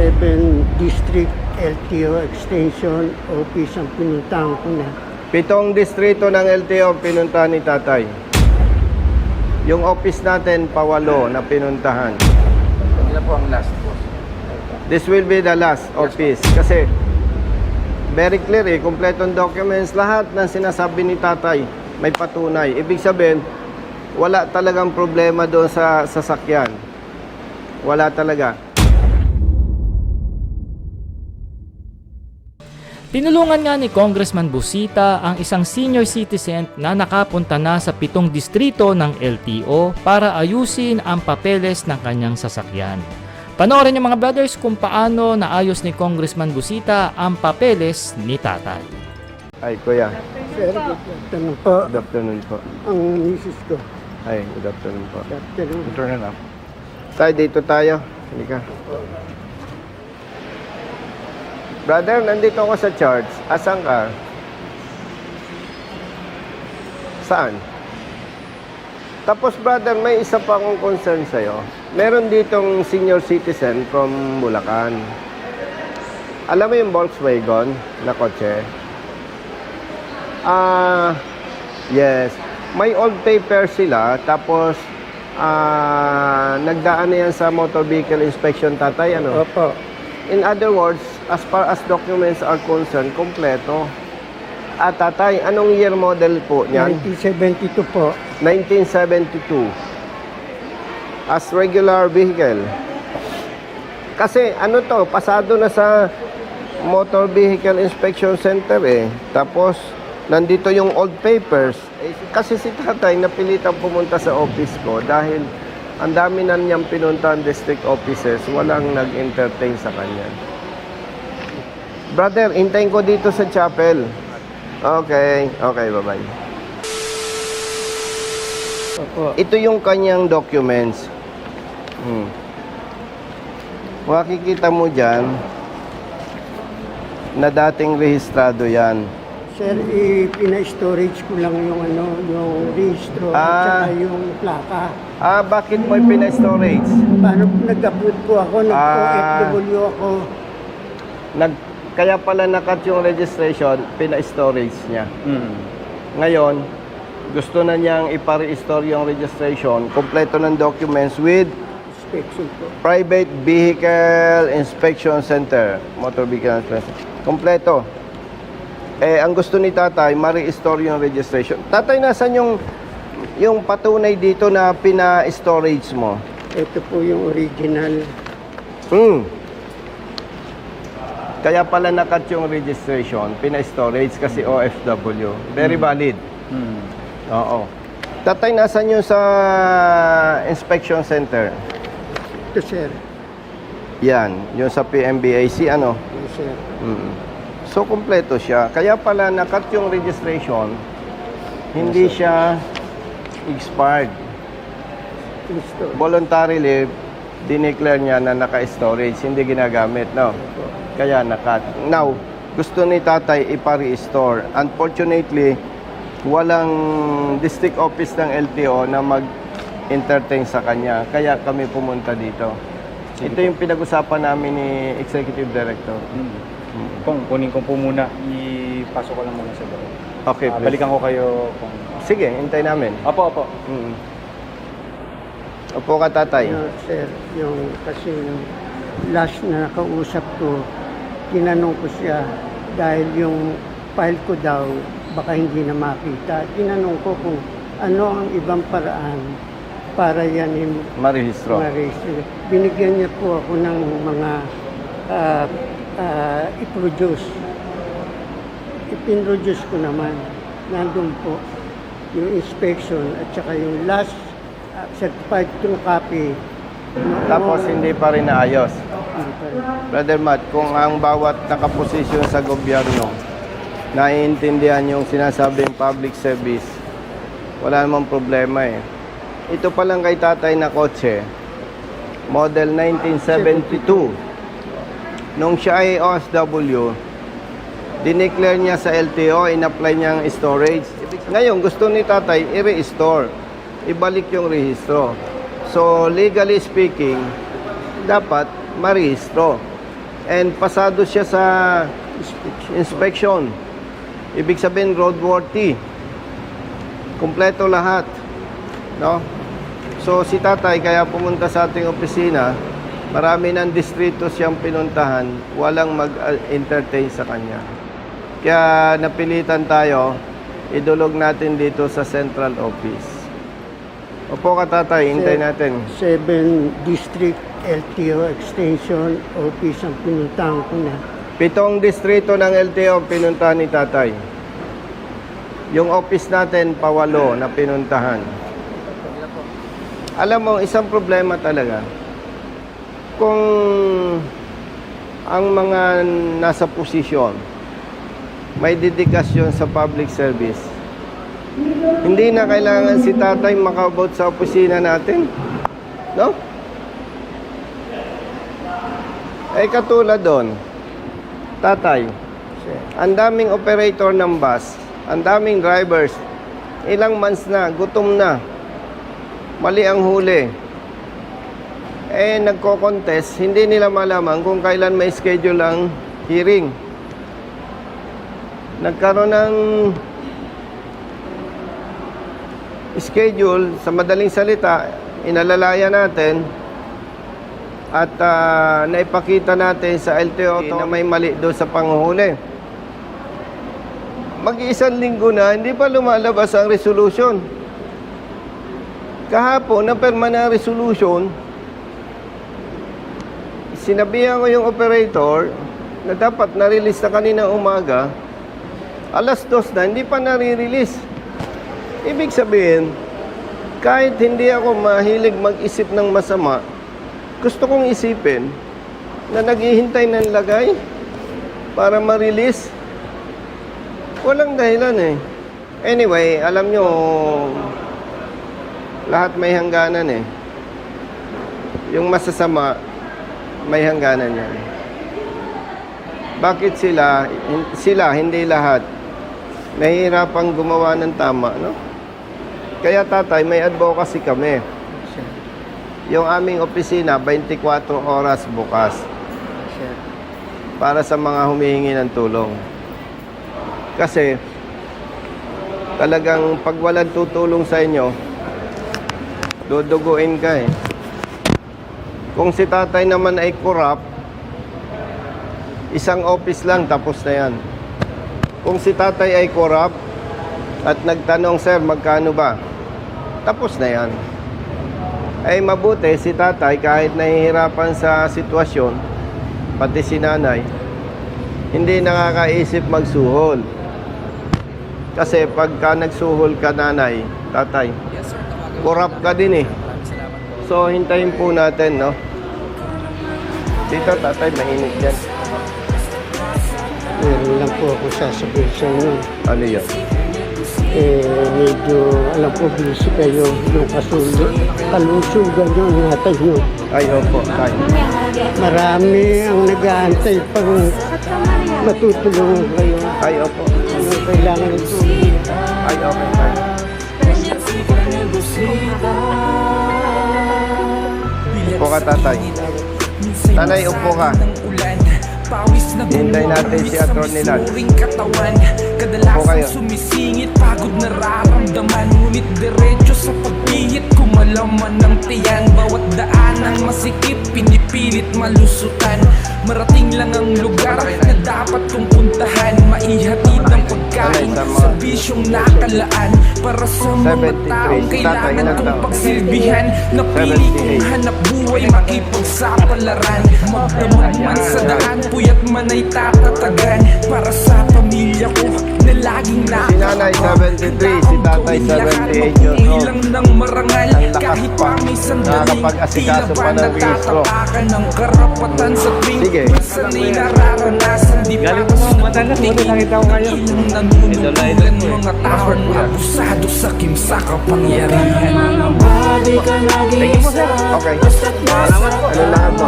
7 District LTO Extension Office ang pinuntahan ko na. 7 distrito ng LTO pinuntahan ni tatay. Yung office natin, pawalo na pinuntahan. Hindi na po ang last po. This will be the last office. Kasi, very clear kompletong documents. Lahat ng sinasabi ni tatay, may patunay. Ibig sabihin, wala talagang problema doon sa sasakyan. Wala talaga. Tinulungan nga ni Congressman Busita ang isang senior citizen na nakapunta na sa 7 distrito ng LTO para ayusin ang papeles ng kanyang sasakyan. Panoorin niyo mga brothers kung paano naayos ni Congressman Busita ang papeles ni tatay. Ay, kuya. Sir, good afternoon po. Good afternoon po. Ang misis ko. Ay, good afternoon po. Good afternoon. Turn it up. Tayo, dito tayo. Halika. Brother, nandito ako sa church. Asan ka? Saan? Tapos brother, may isa pa akong concern sa'yo. Meron ditong senior citizen from Bulacan. Alam mo yung Volkswagen na kotse? Yes. May old paper sila. Tapos, nagdaan na yan sa motor vehicle inspection, tatay, ano? Opo. In other words, as far as documents are concerned, kompleto. Tatay, anong year model po niyan? 1972 po. 1972. As regular vehicle. Kasi ano to, pasado na sa Motor Vehicle Inspection Center eh. Tapos, nandito yung old papers. Kasi si tatay napilitan pumunta sa office ko dahil ang dami na niyang pinuntahan district offices, walang nag-entertain sa kanya. Brother, hintayin ko dito sa chapel. Okay, bye-bye. Opo. Ito yung kanyang documents. Makikita mo dyan na dating rehistrado yan. Sir, pina-storage ko lang yung yung registro at saka yung plaka. Bakit mo pina-storage? Paano nag-upload po ako, nag-OFW ako. Kaya pala nakat yung registration, pina-storage niya. Ngayon, gusto na niyang ipa-restore yung registration, kompleto ng documents with Inspection po. Private Vehicle Inspection Center. Motor Vehicle Inspection. Kompleto. Ang gusto ni tatay, ma-restore yung registration. Tatay, nasan yung patunay dito na pina-storage mo? Ito po yung original. Kaya pala nakat yung registration, pina-storage kasi OFW. Very valid. Oo. Tatay, nasan yung sa inspection center? Ito, sir. Yan, yung sa PMBAC, ano? Yes, sir. So, kompleto siya. Kaya pala nakat yung registration, hindi siya expired. Gusto. Voluntarily, dineclare niya na naka-storage, hindi ginagamit, no? Kaya nakat. Now, gusto ni tatay ipa-restore. Unfortunately, walang district office ng LTO na mag-entertain sa kanya. Kaya kami pumunta dito. Ito yung pinag-usapan namin ni Executive Director. Kung kunin ko po muna, ipasok ko lang muna sa loob. Okay, please. Balikan ko kayo kung... Sige, hintay namin. Opo. Opo ka, tatay. Sir, kasi yung last na nakausap ko, tinanong ko siya dahil yung file ko daw baka hindi na makita. Tinanong ko kung ano ang ibang paraan para yan Marehistro. Binigyan niya po ako ng mga i-produce. Ipinroduce ko naman. Nandun po yung inspection at saka yung last certified true copy. Tapos hindi pa rin naayos. Brother Matt, kung ang bawat nakaposisyon sa gobyerno naiintindihan yung sinasabing public service, wala namang problema eh. Ito pa lang kay tatay na kotse, model 1972. Nung siya ay OFW, dineclare niya sa LTO, in-apply niyang storage. Ngayon, gusto ni tatay i-restore, ibalik yung rehistro. So, legally speaking, dapat marehistro. and pasado siya sa inspection. Ibig sabihin roadworthy. Kumpleto lahat. No? So si tatay kaya pumunta sa ating opisina, marami ng distrito siyang pinuntahan, walang mag-entertain sa kanya. Kaya napilitan tayo, idulog natin dito sa central office. Opo ka tatay, hintay natin. 7 District LTO Extension Office ang pinuntahan ko na. 7 distrito ng LTO pinuntahan ni tatay. Yung office natin, pawalo na pinuntahan. Alam mo, isang problema talaga. Kung ang mga nasa posisyon, may dedikasyon sa public service, hindi na kailangan si tatay makaabot sa opisina natin. No? Eh katulad doon, tatay, ang daming operator ng bus, ang daming drivers, ilang months na, gutom na, mali ang huli. Eh nagko-contest, hindi nila malaman kung kailan may schedule ang hearing. Nagkaroon ng schedule, sa madaling salita, inalalaya natin at naipakita natin sa LTO na may mali doon sa panguhuli. Mag-iisang linggo na, hindi pa lumalabas ang resolution. Kahapon, napirma na ang resolution, sinabihan ko yung operator na dapat na-release na kanina umaga, alas 2 na, hindi pa nare-release. Ibig sabihin, kahit hindi ako mahilig mag-isip ng masama, gusto kong isipin na naghihintay ng lagay para ma-release. Walang dahilan eh. Anyway, alam nyo, lahat may hangganan eh. Yung masasama, may hangganan yan. Bakit sila, hindi lahat, nahihirapang gumawa ng tama, no? Kaya tatay, may advocacy kami. Yung aming opisina, 24 oras bukas. Para sa mga humihingi ng tulong. Kasi, talagang pag walang tutulong sa inyo, duduguin ka eh. Kung si tatay naman ay corrupt, isang office lang, tapos na yan. Kung si tatay ay corrupt, at nagtanong, sir, magkano ba? Tapos na yan. Ay mabuti, si tatay, kahit nahihirapan sa sitwasyon, pati si nanay, hindi nakakaisip magsuhol. Kasi pagka nagsuhol ka, nanay, tatay, corrupt ka din eh. So, hintayin po natin, no? Dito, tatay, mainit yan. Meron lang po ako sasabihin sa inyo. Ano yun? Medyo, alam ko, busy kayo yung kalusugan nyo, ingatan nyo. Ay, opo, tay. Marami ang nag-aantay pang matutulungan kayo. Ay, opo. Anong kailangan ng tulong? Ay, okay, tay. Upo ka, tatay. Tanay, upo ka. Hintay natin si Atty. Lan. Upo kayo. Sumisingit, pagod nararamdaman, ngunit diretso sa pagpihit, kumalaman ng tiyan. Bawat daan ang masikip, pinipilit malusutan. Marating lang ang lugar na dapat kong puntahan. Maihatid ang pagkain sa bisyong nakalaan. Para sa mga taong kailangan kong pagsilbihan. Napili kong hanap buhay, makipagsapalaran. Magdamag man sa daan, puyat man ay tatatagan. Para sa pamilya ko na laging Si nanay 73, si tatay 78 years old. ilang ng marangal, Ang lakas kahit pa. pa may sandaling, Nakakapag-asikaso tila pa ba ng registro. natatapakan ng karapatan sa tuwing Sige. sanay nararanasan. Di pa Galing po mga Batangas, buti nakita ko kayo. ilang nanunungkulan mga taong abusado sa kimsa kapangyarihan. Okay. Ano lang po?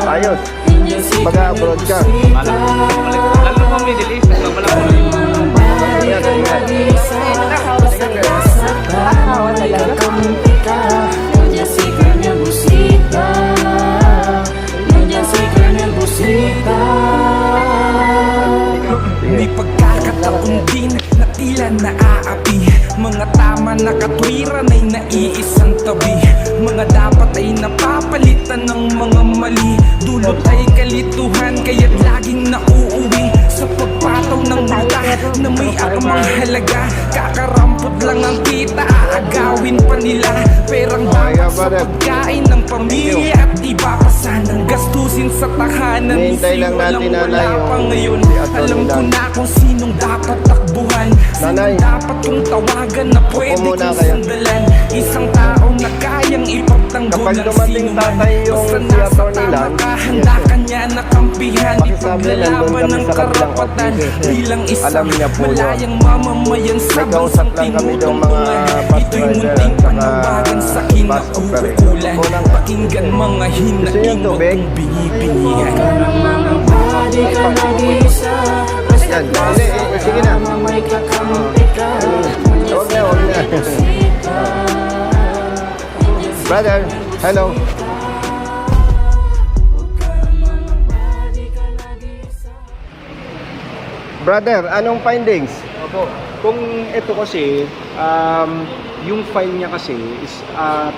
Ayos. Mag-abroad ka. Lalo pa Middle East, Ingat, ingat. tila naaapi. Mga tama na katwiran ay naiisang tabi. Mga dapat ay napapalitan ng mga mali. Dulot ay kalituhan kaya't laging nauuwi sa pagpataw ng multa na may akmang halaga. Kakarampot lang ang kita, aagawin pa nila. Perang dapat sa pagkain ng pamilya at iba pa sanang gastusin sa tahanan. Hintay lang natin, nanay, Wala pa yung ngayon. si Atty. Alam ko Lan. na kung sinong dapat takbuhan. Nanay, Sinong dapat yung tawagan na pwede muna kong kayo. sandalan. Isang tao na kayang ipagtanggol Kapag ng dumating sino man. tatay yung Basta si nasa Atty. tama Lan, ka, yes, handa sir. ka niya na kampihan. Pakisabi, nandun Ipaglalaban kami ng sa kabilang karapatan. office, eh. Bilang isang Alam niya po yun. malayang mamamayan sa May kausap bansang lang kami ng mga tinutungtungan. bus Ito'y driver munting at saka panawagan sa bus operator. kinauukulan. Kulang. Pakinggan mga Gusto niyo hinaing tubig? kong binibingihan. Yan, sige na. Huwag na, huwag na. Brother, hello. Brother, anong findings? Opo. Kung ito kasi, yung file niya kasi is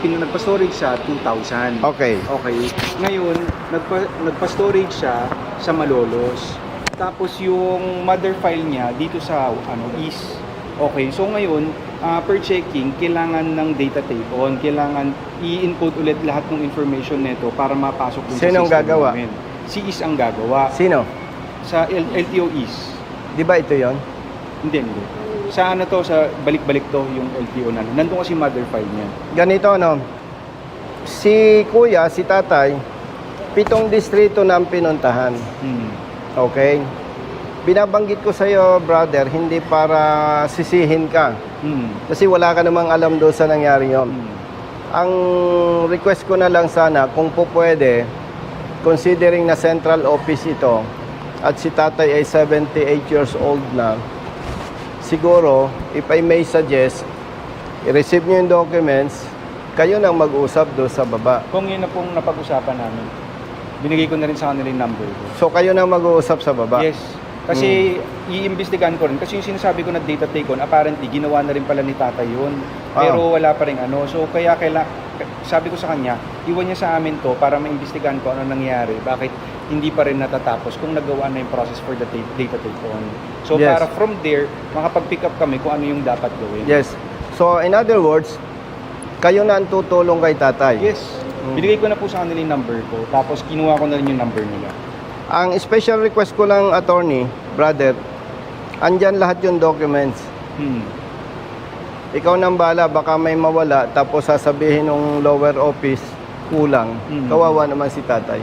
nagpa-storage sa 2,000. Okay. Okay. Ngayon, nagpa-storage siya sa Malolos. Tapos yung mother file niya dito sa East. Okay. So ngayon, per checking, kailangan ng data tape on. Kailangan i-encode ulit lahat ng information nito para mapasok dun sa Sinong system gagawa? namin. Si East ang gagawa. Sino? Sa LTO East. Di ba ito yon? Hindi. Sa ano to, sa balik-balik to yung LTO na. Nandun kasi mother file niya. Ganito, no? Si kuya, si tatay, 7 distrito na ang pinuntahan. Okay? Binabanggit ko sa iyo, brother, hindi para sisihin ka. Kasi wala ka namang alam doon sa nangyari yon. Ang request ko na lang sana, kung po pwede, considering na central office ito, at si tatay ay 78 years old na, siguro, if I may suggest, i-receive nyo yung documents, kayo nang mag-usap doon sa baba. Kung yun na pong napag-usapan namin, binigay ko na rin sa kanila yung number ko. So, kayo nang mag-uusap sa baba? Yes. Kasi iimbestigahan ko rin. Kasi yung sinasabi ko na data take on, apparently, ginawa na rin pala ni tatay yun. Pero wala pa rin ano. So, kaya sabi ko sa kanya, iwan niya sa amin to para maimbestigahan ko ano nangyari. Bakit hindi pa rin natatapos kung nagawa na yung process for the data take on. So, Yes. para from there, makapag-pick up kami kung ano yung dapat gawin. Yes. So, in other words, kayo na ang tutulong kay tatay. Yes. Binigay ko na po sa kanila yung number ko. Tapos kinuha ko na rin yung number nila. Ang special request ko lang, attorney, brother, andyan lahat yung documents. Ikaw nang bala, baka may mawala, tapos sasabihin ng lower office, kulang. Kawawa naman si tatay.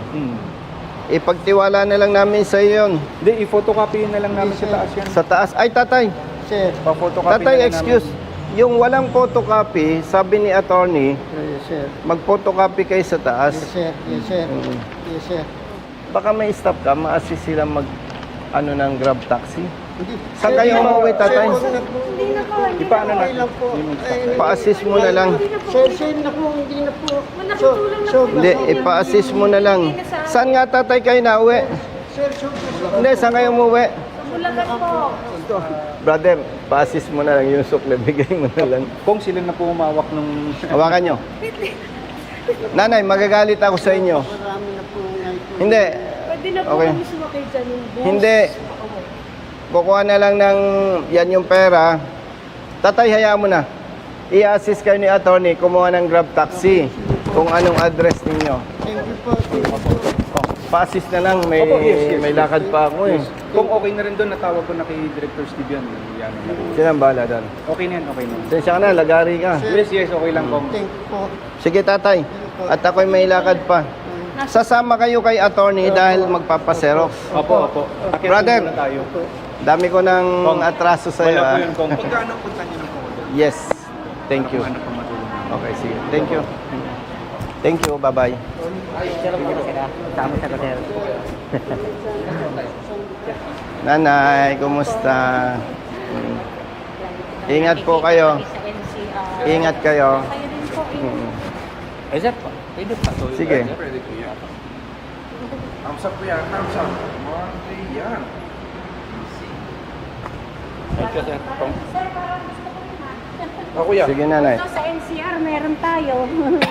Ipagtiwala na lang namin sa iyo yun. Hindi, i-photocopy na lang namin sa taas yan. Sa taas. Ay, tatay. Sir, Pa-photocopy Tatay, na lang excuse. Yung walang photocopy, sabi ni attorney, yes, sir. mag-photocopy kayo sa taas. Yes, sir. Yes, sir. Yes, sir. Baka may stop ka, ma-assist sila ng grab taxi. Hindi. Saan kayo umuwi, tatay? Ipaano na? lang po. Pa-assist mo na lang. Sir, na po, hindi na po. Hindi, ipa-assist mo na lang. Saan nga tatay kayo nauwi? Sir, Hindi, saan kayo umuwi? Bulacan po. Brother, pa-assist mo na lang yung sukle. Bigay mo na lang. Kung sila na po umawak ng... Hawakan nyo. Nanay, magagalit ako sa inyo. marami na po ngayon. Hindi. Pwede na po Okay. kami sumakay dyan yung bus. Hindi. Kukuha na lang ng yan yung pera. Tatay, hayaan mo na. I-assist kayo ni attorney, kumuha ng grab taxi. Kung anong address ninyo. Thank you po. Thank you po. Pa-assist na lang, may, Opo, yes. may lakad pa ako eh. Kung okay na rin doon, natawag ko na kay Director Steve yan. Yan. Sino ang bahala doon? Okay na yan, okay na. Sensya ka na, lagari ka. Yes, yes, okay lang po. Thank you po. Sige tatay, at ako'y may lakad pa. Sasama kayo kay attorney dahil magpapaserok. Opo, opo. Akyat Brother. muna tayo. Dami ko ng Kong, atraso sa iyo. Wala po ah. yun, Kong. Pagkano punta niyo ng Komodo? Yes. Thank you. Ano pa matulong? Okay, sige. Thank you. Thank you. Bye-bye. Nanay, kumusta? Ingat po kayo. Ingat kayo. Kayo din po. Eh, sir, pwede pa to. Sige. Thank you, sir. Pong. Sir, parang gusto ko naman. Ako yan. Sige, nanay. Ito sa NCR, meron tayo.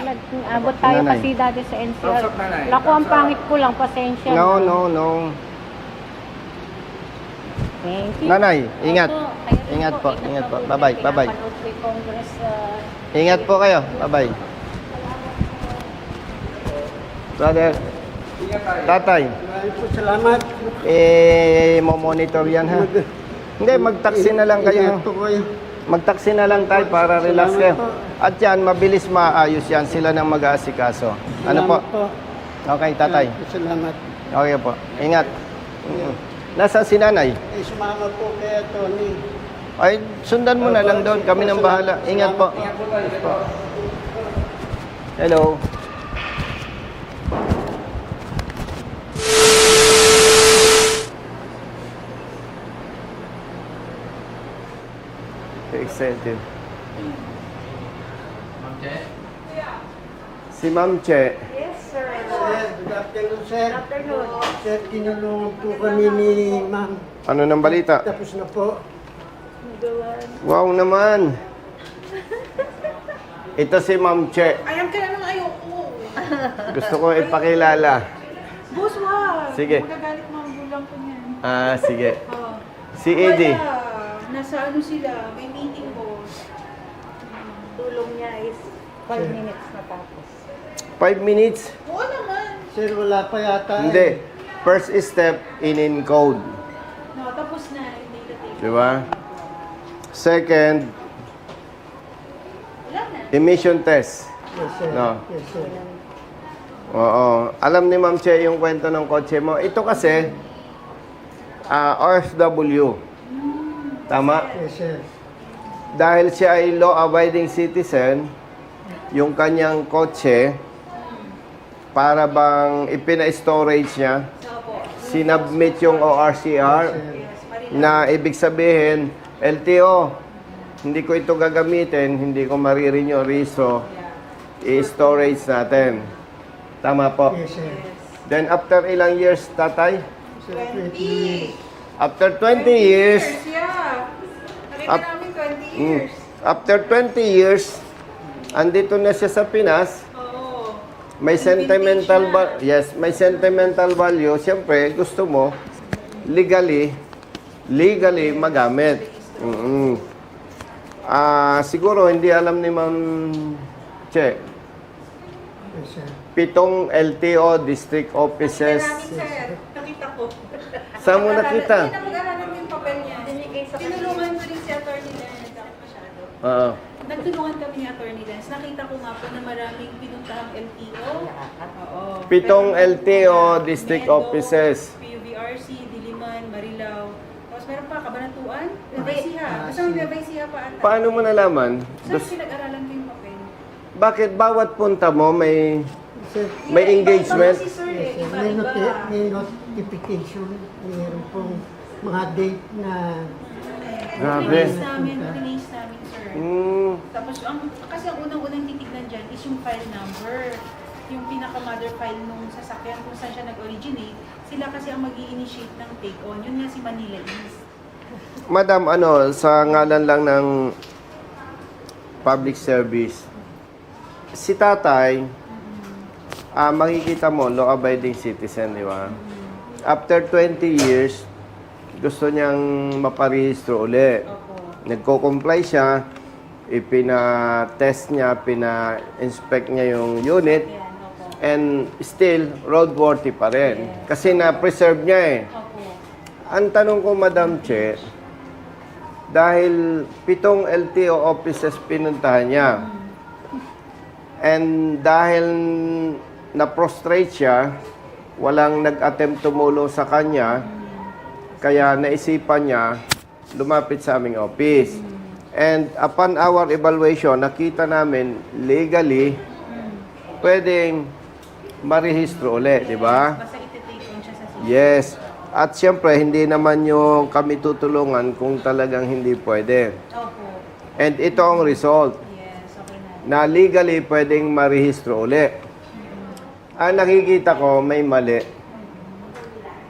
Nag-abot tayo Nanay. kasi dati sa NCR. Thumbs up, nanay. Lako, ang pangit ko lang. Pasensya No, na. no. Thank you. Nanay, ingat. Opo, kayo rin Ingat po, ingat po. Bye-bye, bye-bye. Pinapanood ko yung Congress. Ingat po kayo. Bye-bye. Brother, tatay, Maraming po salamat. mo-monitor yan ha. Hindi, mag-taxi na lang kayo. Ingat po kayo. Mag-taxi na lang tayo para relax kayo. At yan, mabilis maayos yan. Sila nang mag-aasikaso. Ano po? Salamat po. Okay, tatay. Salamat. Okay po. Ingat. Nasaan si nanay? Sumama po kaya Tony. Ay, sundan mo na lang doon. Kami nang bahala. Ingat po. Hello. Excited. Si Ma'am Che. Yes, sir. Sir, good afternoon, sir. Good afternoon. Sir, tinulungan po kami ni ma'am. Ano nang balita? Tapos na po. Wow naman. Ito si Ma'am Che. Ayam ka na lang ayoko. Gusto ko ipakilala. Boss, wag. Sige. Magagalit mga gulang ko niyan. Ah, sige. Oh. Si Eddie. Wala. Nasa ano sila, may meeting, boss. Tulong niya is 5 minutes na tapos. 5 minutes? Oo naman. Sir, wala pa yata. Hindi. First step, in-encode. No, tapos na. Hindi na take. Di ba? Second, Wala na. emission test. Yes, sir. No. Yes, sir. Oo. Alam ni Ma'am Che yung kwento ng kotse mo. Ito kasi, OFW. Tama? Yes, sir. Dahil siya ay law-abiding citizen, yung kanyang kotse, para bang ipina-storage niya, sinubmit yung ORCR, na ibig sabihin, LTO, hindi ko ito gagamitin, hindi ko marirenew reso, i-storage natin. Tama po. Yes, sir. Then after ilang years, tatay? Sir, 20. After 20 years, Yeah. Nakita Up- namin 20 mm, years. after 20 years, andito na siya sa Pinas, Oo. may sentimental may sentimental value. Siyempre, gusto mo legally magamit. Siguro hindi alam ni Ma'am Che. Yes, sir. 7 LTO district offices. Namin, sir. Nakita ko. Saan mo nakita? Hindi na mag-aralan yung papel niya. Tinulungan ko rin si Atty. Lance masyado. Oo. Nagtulungan kami ni Atty. Lance. Nakita ko nga po na maraming pinuntahang LTO. Oo. 7 LTO district Nieto, offices. PUVRC, Diliman, Marilao. Tapos meron pa, Kabanatuan, Nueva Basta may Nueva Ecija pa ata. Paano mo nalaman? Saan pinag-aralan ko yung papel? Bakit bawat punta mo may Sir, may engagement? Iba-iba kasi, sir, eh. yes, sir. May, Iba-iba. may notification. Mayroon pong mga date na Grabe. Release namin, sir. Tapos, kasi ang unang-unang titignan dyan is yung file number. Yung pinaka-mother file nung sasakyan kung saan siya nag-originate. Sila kasi ang mag-i-initiate ng take-on. Yun nga si Manila East. Madam, sa ngalan lang ng public service, si tatay, makikita mo, law-abiding citizen, di ba? After 20 years, gusto niyang maparehistro uli. Opo. Nagko-comply siya, ipina-test niya, pina-inspect niya yung unit, Yan, opo. and still, roadworthy pa rin. Kasi na-preserve niya eh. Opo. Ang tanong ko, Madam Che, dahil 7 LTO offices pinuntahan niya, and dahil na-prostrate siya, walang nag-attempt tumulong sa kanya, kaya naisipan niya, lumapit sa aming office. And upon our evaluation, nakita namin legally, pwedeng marehistro ulit, di ba? Basta iti-take on siya sa system. Yes. At siyempre, hindi naman yung kami tutulungan kung talagang hindi pwede. Opo. And ito ang result, Yes, okay na. na legally pwedeng marehistro uli. Ang nakikita ko, may mali.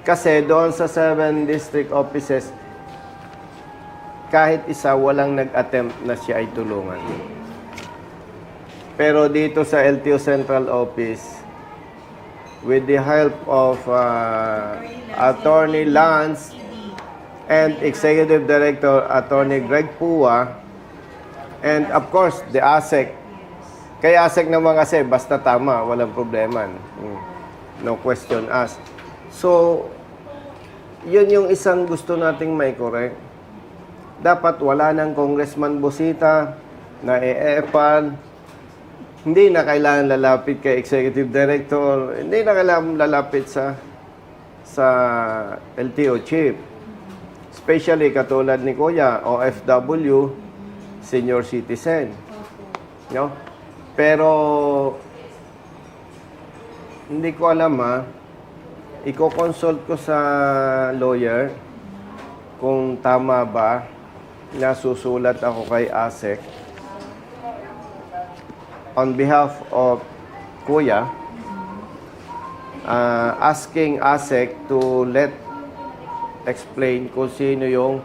Kasi doon sa 7 district offices, kahit isa walang nag-attempt na siya ay tulungan. Pero dito sa LTO Central Office, with the help of Attorney Lance and Executive Director Attorney Greg Pua, and of course, the ASEC. Kay ASEC naman kasi, basta tama, walang problema. No question asked. So, yun yung isang gusto nating may correct. Dapat wala ng Congressman Busita na e-epal. Hindi na kailangan lalapit kay Executive Director. Hindi na kailangan lalapit sa LTO Chief. Especially katulad ni Kuya, OFW, senior citizen. No? Pero, hindi ko alam i-consult ko sa lawyer kung tama ba na susulat ako kay ASEC on behalf of Kuya, asking ASEC to explain kung sino yung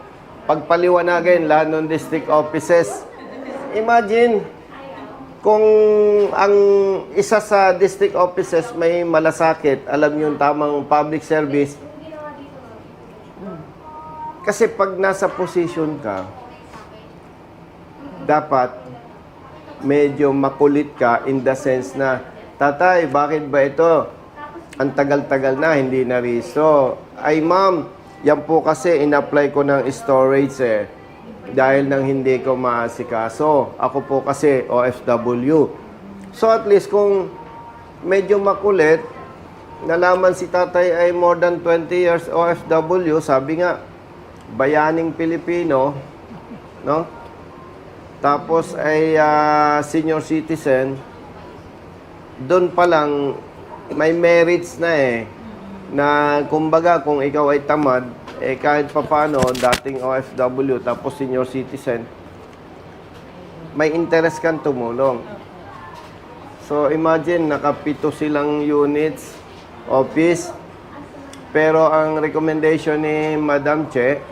pagpaliwanagin lahat ng district offices. Imagine, kung ang isa sa district offices may malasakit, alam yung tamang public service. Kasi pag nasa position ka, dapat medyo makulit ka in the sense na, tatay, bakit ba ito? Ang tagal-tagal na, hindi na riso. Ay ma'am, yan po kasi in-apply ko ng storage dahil nang hindi ko maasikaso. Ako po kasi OFW. So at least kung medyo makulit, nalaman si tatay ay more than 20 years OFW, sabi nga, bayaning Pilipino, no? Tapos ay senior citizen, doon pa lang may merits na na kumbaga kung ikaw ay tamad, kahit papano, dating OFW, tapos senior citizen, may interest kang tumulong. So, imagine, nakapito silang units, office, pero ang recommendation ni Madam Che,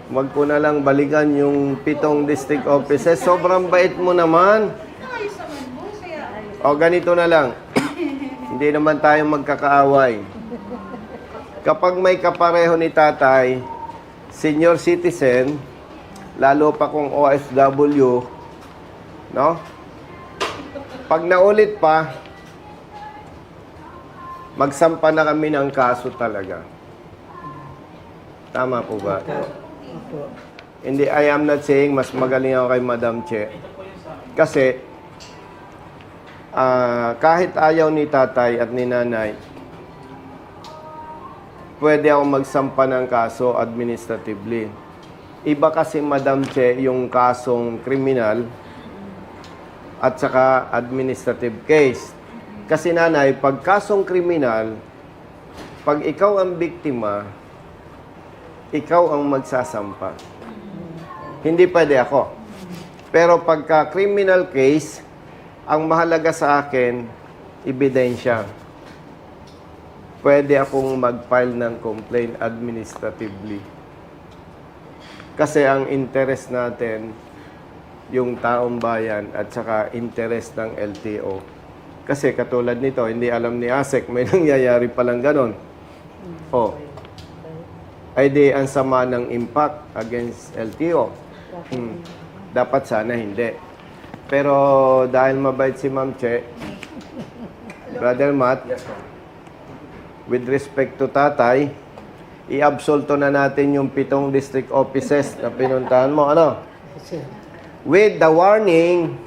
wag ko na lang balikan yung 7 district offices. Sobrang bait mo naman. O, ganito na lang. Hindi naman tayo magkakaaway. Kapag may kapareho ni tatay, senior citizen, lalo pa kung OFW, no? Pag naulit pa, magsampa na kami ng kaso talaga. Tama po ba? Hindi, I am not saying mas magaling ako kay Madam Che. Kasi, kahit ayaw ni tatay at ni nanay, pwede ako magsampa ng kaso administratively. Iba kasi, Madam Che, yung kasong kriminal at saka administrative case. Kasi nanay, pag kasong kriminal, pag ikaw ang biktima, ikaw ang magsasampa. Hindi pwede ako. Pero pagka criminal case, ang mahalaga sa akin, ebidensya. Pwede akong mag-file ng complaint administratively. Kasi ang interest natin, yung taong bayan at saka interest ng LTO. Kasi katulad nito, hindi alam ni ASEC, may nangyayari palang ganon. Ay di ang sama ng impact against LTO. Dapat sana hindi. Pero dahil mabait si Ma'am Che, Brother Matt, with respect to tatay, i-absolto na natin yung 7 district offices na pinuntahan mo. Ano? With the warning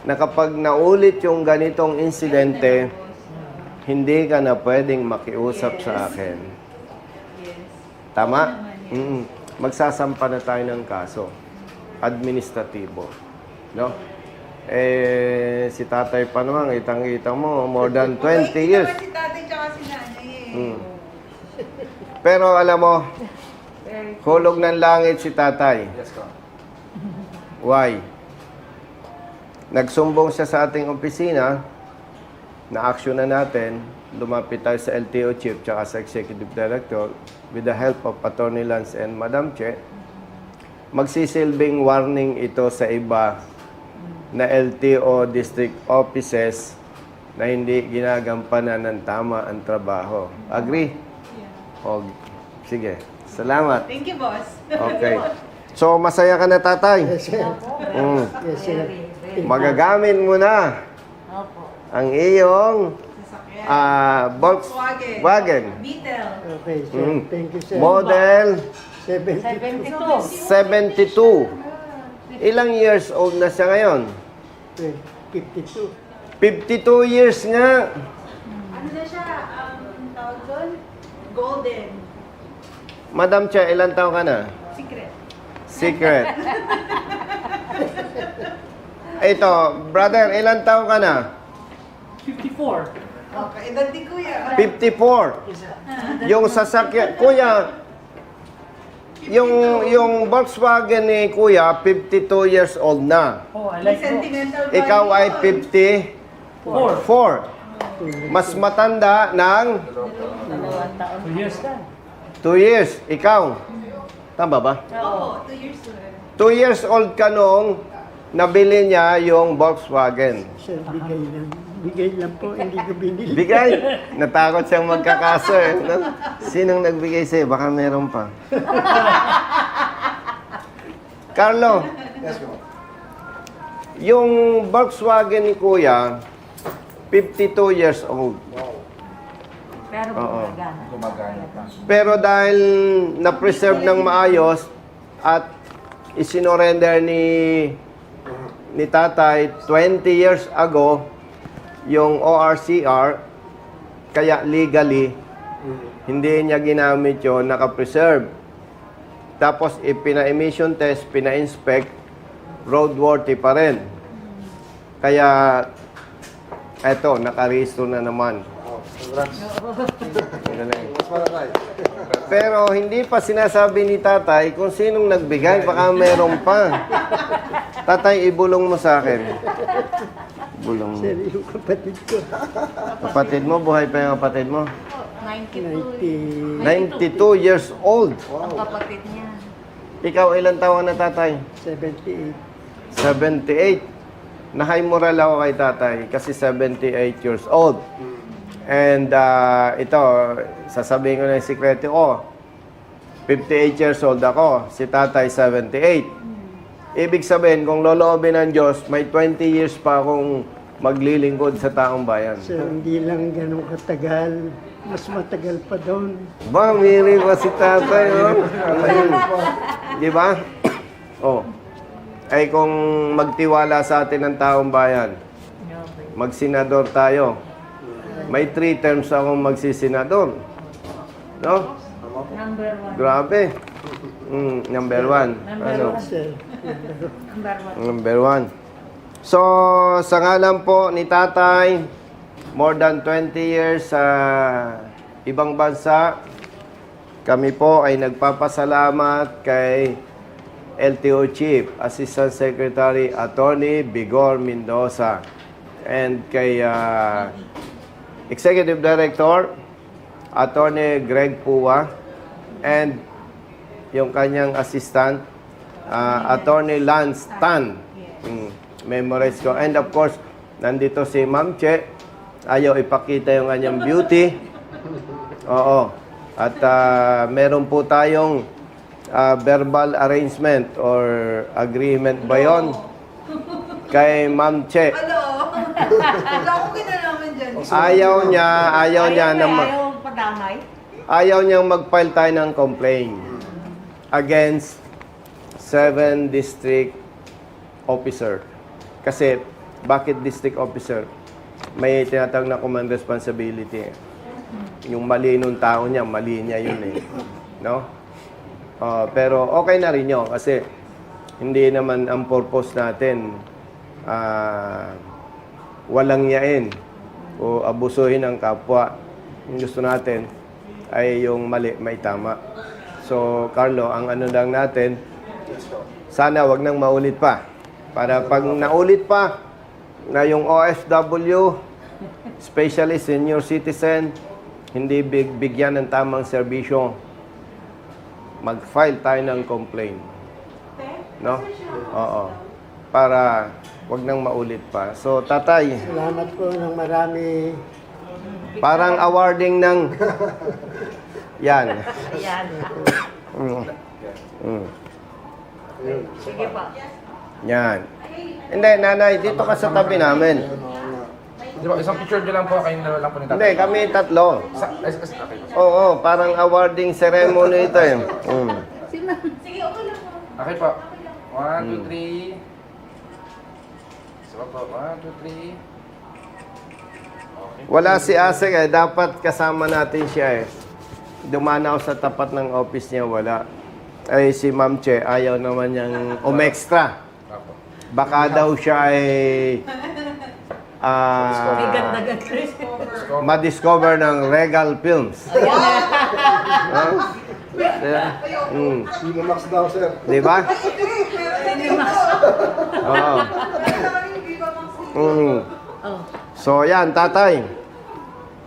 na kapag naulit yung ganitong insidente, hindi ka na pwedeng makiusap sa akin. Tama? Magsasampa na tayo ng kaso. Administratibo. No? Si tatay pa naman, kitang-kita mo, more than 20 years. Si tatay tsaka si nanay Pero alam mo, hulog ng langit si tatay. Why? Nagsumbong siya sa ating opisina, na-action na natin, lumapit tayo sa LTO Chief tsaka sa Executive Director with the help of Attorney Lance and Madam Che. magsisilbing warning ito sa iba na LTO district offices na hindi ginagampanan ng tama ang trabaho. Agree? O, sige. Salamat. Thank you, boss. Okay. So, masaya ka na, tatay? Yes, sir. Mm. Yes, sir. Magagamit mo na ang iyong Volkswagen. Beetle. Okay, sir. Mm. Thank you, sir. Model 72. 72. Ilang years old na siya ngayon? 52. 52 years nga. Ano na siya? Tawag doon? Golden. Madam Che, ilang taon ka na? Secret. Secret. Ito, brother, ilang taon ka na? Okay, edad ni Kuya. 54. Yung sasakyan, kuya, yung Volkswagen ni kuya, 52 years old na. May sentimental value Ikaw ay yun. 54. Mas matanda ng 2 years. Ikaw. Tama ba? Oo, 2 years old. 2 years old ka nung nabili niya yung Volkswagen. Sir, bigay lang. Bigay lang po, hindi ko binili. Bigay. Natakot siyang magkakaso eh. No? Sinong nagbigay sa'yo? Baka meron pa. Carlo. Yung Volkswagen ni Kuya, 52 years old. Pero Oo. Gumagana pa. Pero dahil na-preserve ng maayos at isinorender ni tatay 20 years ago yung ORCR, kaya legally hindi niya ginamit yun, naka-preserve. Tapos ipina-emission test, pina-inspect, roadworthy pa rin. Kaya eto, naka-register na naman. Galing. Pero hindi pa sinasabi ni tatay kung sinong nagbigay, baka meron pa. Tatay, ibulong mo sa akin. Bulong mo. Sir, yung kapatid ko. Kapatid mo, buhay pa yung kapatid mo? 92. 92 years old. Ang kapatid niya. Ikaw, ilang taon na tatay? 78. 78. Na-high moral ako kay tatay kasi 78 years old. And ito, sasabihin ko na yung sikreto ko. 58 years old ako. Si tatay, 78. Ibig sabihin, kung loloobin ng Diyos, may 20 years pa akong maglilingkod sa taong bayan. Sir, hindi lang ganun katagal. Mas matagal pa doon. Ba, miri pa si tatay, oh. Di ba? Oh. Ay kung magtiwala sa atin ng taong bayan, magsenador tayo. May 3 terms akong magsisenador. No? Number 1. Grabe. Number 1. Ano? Sir, Number 1. So, sa ngalan po ni tatay, more than 20 years sa ibang bansa, kami po ay nagpapasalamat kay LTO Chief, Assistant Secretary Attorney Bigor Mendoza, and kay Executive Director Attorney Greg Pua, and yung kanyang assistant Attorney Lance Tan. Memorize ko. And of course, nandito si Ma'am Che. Ayaw ipakita yung kanyang beauty. Oo. At meron po tayong verbal arrangement or agreement ba yun? Kay Ma'am Che. Ano? Wala akong kinalaman dyan. Ayaw niya na Ayaw padamay. ayaw niyang mag-file tayo ng complaint against 7 district officer. Kasi, bakit district officer? May tinatawag na command responsibility. Yung mali nung tao niya, mali niya yun eh. No? Pero okay na rin yun kasi hindi naman ang purpose natin walang yain o abusuhin ang kapwa. Yung gusto natin ay yung mali may tama. So, Carlo, ang ano lang natin, sana wag nang maulit pa. Para pag naulit pa na yung OFW, especially senior citizen, hindi bigyan ng tamang serbisyo, mag-file tayo ng complaint. No? Oo. Para wag nang maulit pa. So, tatay, Salamat po ng marami. parang awarding ng... Yan. Ayan. Mm. Mm. Sige po. Yan. Hindi, nanay, dito ka sa tabi namin. Di ba, isang picture nyo lang po, kayong dalawa lang po ni Hindi, tatay. kami tatlo. Okay. Oo, parang awarding ceremony ito eh. Mm. Okay po. 1, 2, 3. Isa po. 1, 2, 3. Okay. Wala si Asek eh, dapat kasama natin siya eh. Dumanaw sa tapat ng office niya, wala. Ay si Ma'am Che, ayaw naman niyang umextra. Apo. Baka daw siya ay May ganda-ganda. ma-discover ng Regal Films. Cinemax daw, sir. Di ba? Oo. Mm. So yan, tatay.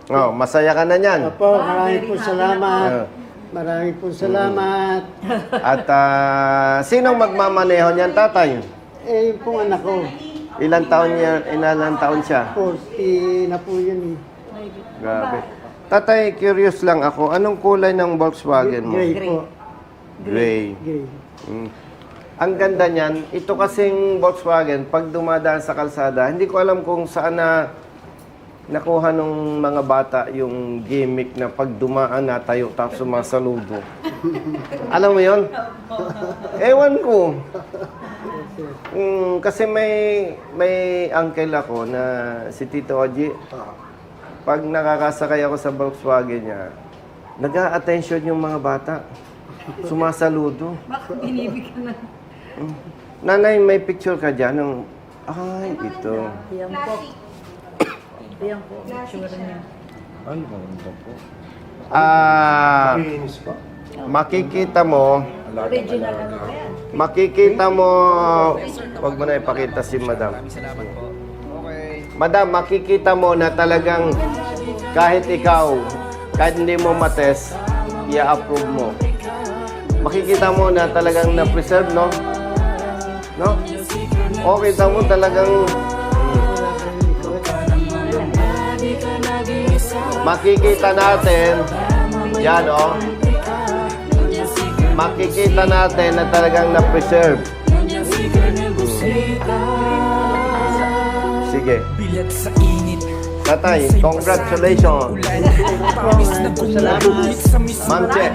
Oh, masaya ka na niyan. Opo, maraming po salamat. Maraming po salamat. At sinong magmamaneho niyan, tatay? Eh, yung pong anak ko, Ilang taon siya? 40 na po yun eh. Grabe. Tatay, curious lang ako. Anong kulay ng Volkswagen mo? Gray po. Gray. Gray. Mm. Ang ganda niyan, ito kasing Volkswagen, pag dumadaan sa kalsada, hindi ko alam kung saan na nakuha nung mga bata yung gimmick na pag dumaan na tayo tapos sumasaludo. Alam mo yon? Ewan ko. Kasi may uncle ako na si Tito Oji. Pag nakakasakay ako sa Volkswagen niya, nag-a-attention yung mga bata. Sumasaludo. Bakit binibigyan na? Nanay, may picture ka dyan ng... Ay, ito. Ayan po. Ayan po. Sure niya. Finish pa. Makikita mo, Original ano ba yan? makikita mo, wag mo na ipakita si Madam. Madam, makikita mo na talagang kahit ikaw, kahit hindi mo matest, i-approve mo. Makikita mo na talagang na-preserve, no? No? O, kita mo talagang makikita natin yan, oh. Makikita natin na talagang na-preserve. Sige. Bilat sa init. Tatay, congratulations. Ma'am Che,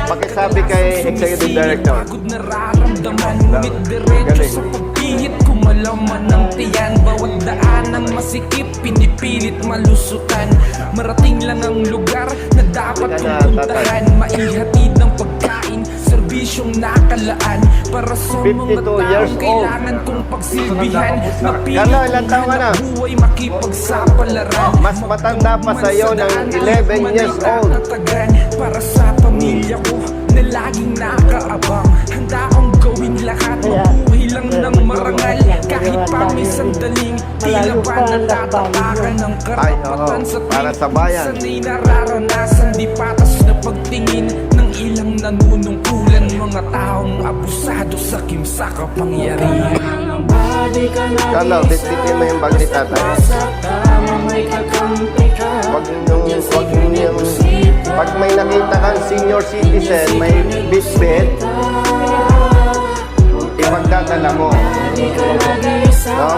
pakisabi kay Executive Director. Pagod nararamdaman, ngunit diretso sa pagpihit kumalaman ng tiyan. Bawat daan ng masikip, pinipilit malusutan. Marating lang ang lugar na dapat kong puntahan. Maihatid ng pagkain, serbisyong nakalaan. Para sa 52 mga years taong old. kailangan kong pagsilbihan. Napilit Carlo, ilang taon ka na? kong buhay makipagsapalaran. Mas matanda pa sa'yo ng 11 years old. Para sa pamilya ko na laging nakaabang. Handa akong gawin lahat, mabuhay lang ng marangal. Kahit pa may sandaling, tila ba natatapakan ng karapatan sa para sa bayan. Sana'y nararanasan, di patas na pagtingin ng ilang nanunungkulan. Mga taong abusado sa kimsa kapangyarihan. Carlo, bitbitin mo yung bag ni tatay. Wag yung, pag may nakita kang senior citizen, may bitbit, ipagdadala mo. No?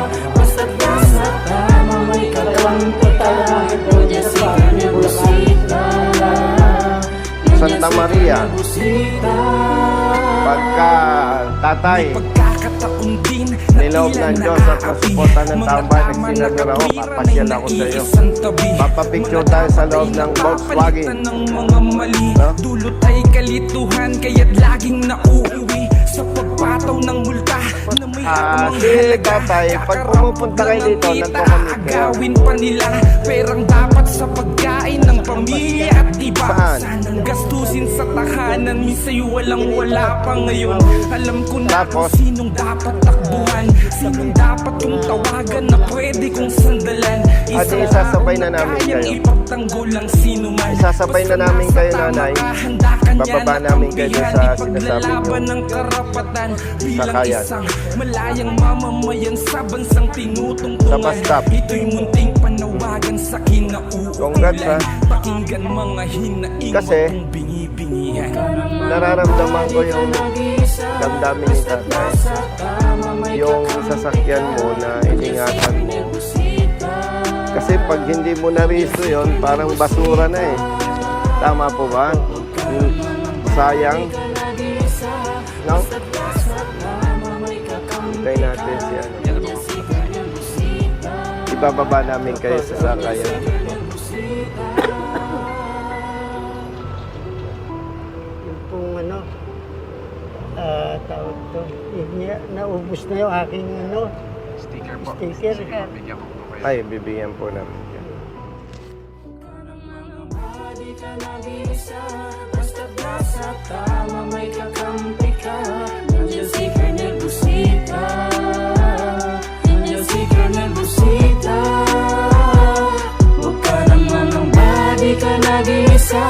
Santa Maria. Pagka tatay, Pagkakataon din niloob ng Diyos at masuporta ng taong bayan, nagsinador ako, papasyal ako sa iyo. Papapicture tayo sa loob ng Volkswagen. Ng mga mali, dulot ay kalituhan, kaya't laging nauuwi sa pagpataw ng multa na may atamang si tatay, pag pumupunta kayo dito, nagpakamit kayo. Agawin pa nila perang dapat sa pagkain ng pamilya at iba. Saan? Sanang gastusin sa tahanan, minsa'y walang-wala pa ngayon. Alam ko na kung Tapos? sinong dapat takbuhan, sinong dapat kong tawagan na pwede kong sandalan. At isasabay Isasabay na namin kayo. ipagtanggol ang sino man. Isasabay na namin kayo, nanay. Bababa namin kayo dun sa sinasabi nyo. ng karapatan bilang Sakayan. isang malayang mamamayan sa bansang Sa tinutungtungan. bus stop. Ito'y munting panawagan sa kinauulan. Congrats, ha? Pakinggan mga hinaing Kasi, kung bingi-bingihan. Nararamdaman ko yung damdamin ni tatay. Yung sasakyan mo na iningatan mo. Kasi pag hindi mo na-resto yun, parang basura na eh. Tama po ba? Sayang. No? Hintay natin si ano. Ibababa namin kayo sa sakayan. Yung pong ano, tawag to, naubos na yung aking ano, sticker. Ay, bibigyan po namin. Basta't nasa tama may kakampi ka. Nandiyan si Colonel Busita. Nandiyan si Colonel Busita. Huwag ka nang mangamba, di ka nag-iisa.